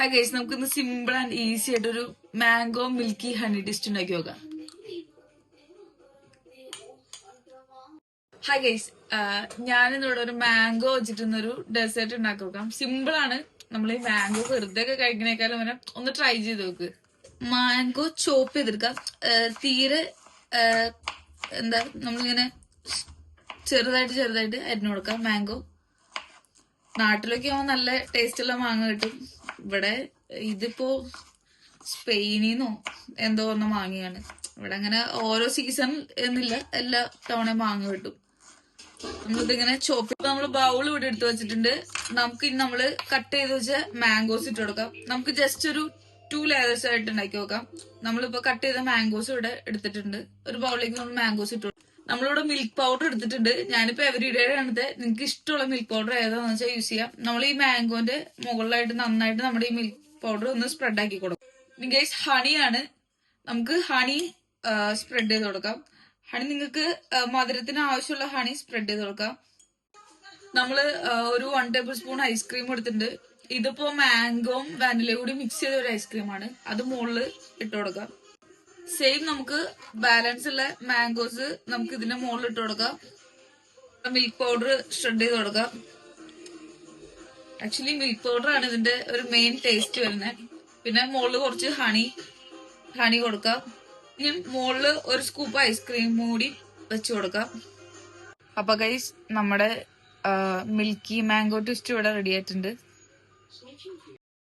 Hi guys, നമുക്കിന്ന് simple and easy ആയിട്ടൊരു mango milky honey test ഉണ്ടാക്കി നോക്കാം. ഹായ് ഗൈസ്, ഞാനിന്നിവിടെ ഒരു മാംഗോ വെച്ചിട്ടുന്നൊരു ഡെസേർട്ട് ഉണ്ടാക്കി നോക്കാം. സിമ്പിൾ ആണ്. നമ്മൾ ഈ മാംഗോ വെറുതെ ഒക്കെ കഴിക്കണേക്കാളും വരെ ഒന്ന് ട്രൈ ചെയ്ത് നോക്ക്. മാംഗോ ചോപ്പ് ചെയ്തെടുക്കാം. തീരെ എന്താ നമ്മളിങ്ങനെ ചെറുതായിട്ട് അരിഞ്ഞു കൊടുക്കാം. മാംഗോ നാട്ടിലൊക്കെ ആവുമ്പോൾ നല്ല ടേസ്റ്റുള്ള മാങ്ങ കിട്ടും. ഇവിടെ ഇതിപ്പോ സ്പെയിനിന്നോ എന്തോ വന്ന മാങ്ങയാണ്. ഇവിടെ അങ്ങനെ ഓരോ സീസൺ എന്നില്ല, എല്ലാ തവണയും മാങ്ങ കിട്ടും. നമ്മളിതിങ്ങനെ ചോപ്പ് നമ്മൾ ബൗൾ ഇവിടെ എടുത്തു വെച്ചിട്ടുണ്ട്. നമുക്ക് ഇനി നമ്മള് കട്ട് ചെയ്ത് വെച്ച മാംഗോസ് ഇട്ട് കൊടുക്കാം. നമുക്ക് ജസ്റ്റ് ഒരു 2 ലെയേഴ്സ് ആയിട്ട് ഉണ്ടാക്കി നോക്കാം. നമ്മളിപ്പോ കട്ട് ചെയ്ത മാംഗോസ് ഇവിടെ എടുത്തിട്ടുണ്ട്. ഒരു ബൗളിലേക്ക് നമ്മൾ മാംഗോസ് ഇട്ട് കൊടുക്കാം. നമ്മളിവിടെ മിൽക്ക് പൗഡർ എടുത്തിട്ടുണ്ട്. ഞാനിപ്പോ എവരിഡേ ആണത്. നിങ്ങൾക്ക് ഇഷ്ടമുള്ള മിൽക്ക് പൗഡർ ഏതാന്ന് വെച്ചാൽ യൂസ് ചെയ്യാം. നമ്മൾ ഈ മാംഗോന്റെ മുകളിലായിട്ട് നന്നായിട്ട് നമ്മുടെ ഈ മിൽക്ക് പൗഡർ ഒന്ന് സ്പ്രെഡ് ആക്കി കൊടുക്കും. ഗൈസ്, ഹണിയാണ്. നമുക്ക് ഹണി സ്പ്രെഡ് ചെയ്ത് കൊടുക്കാം. ഹണി നിങ്ങൾക്ക് മധുരത്തിന് ആവശ്യമുള്ള ഹണി സ്പ്രെഡ് ചെയ്ത് കൊടുക്കാം. നമ്മള് ഒരു 1 ടേബിൾ സ്പൂൺ ഐസ്ക്രീം എടുത്തിട്ടുണ്ട്. ഇതിപ്പോ മാംഗോയും വാനിലയും കൂടി മിക്സ് ചെയ്ത ഒരു ഐസ്ക്രീമാണ്. അത് മുകളിൽ ഇട്ട് കൊടുക്കാം. സെയിം നമുക്ക് ബാലൻസ് ഉള്ള മാംഗോസ് നമുക്ക് ഇതിന്റെ മുകളിൽ ഇട്ട് കൊടുക്കാം. മിൽക്ക് പൗഡർ ഷ്രെഡ് ചെയ്ത് കൊടുക്കാം. ആക്ച്വലി മിൽക്ക് പൗഡർ ആണ് ഇതിന്റെ ഒരു മെയിൻ ടേസ്റ്റ് വരുന്നത്. പിന്നെ മുകളിൽ കുറച്ച് ഹണി കൊടുക്കാം. ഇനി മുകളില് ഒരു സ്കൂപ്പ് ഐസ്ക്രീം കൂടി വെച്ച് കൊടുക്കാം. അപ്പൊ ഗൈസ്, നമ്മുടെ മിൽക്കി മാംഗോ ട്വിസ്റ്റ് ഇവിടെ റെഡി ആയിട്ടുണ്ട്.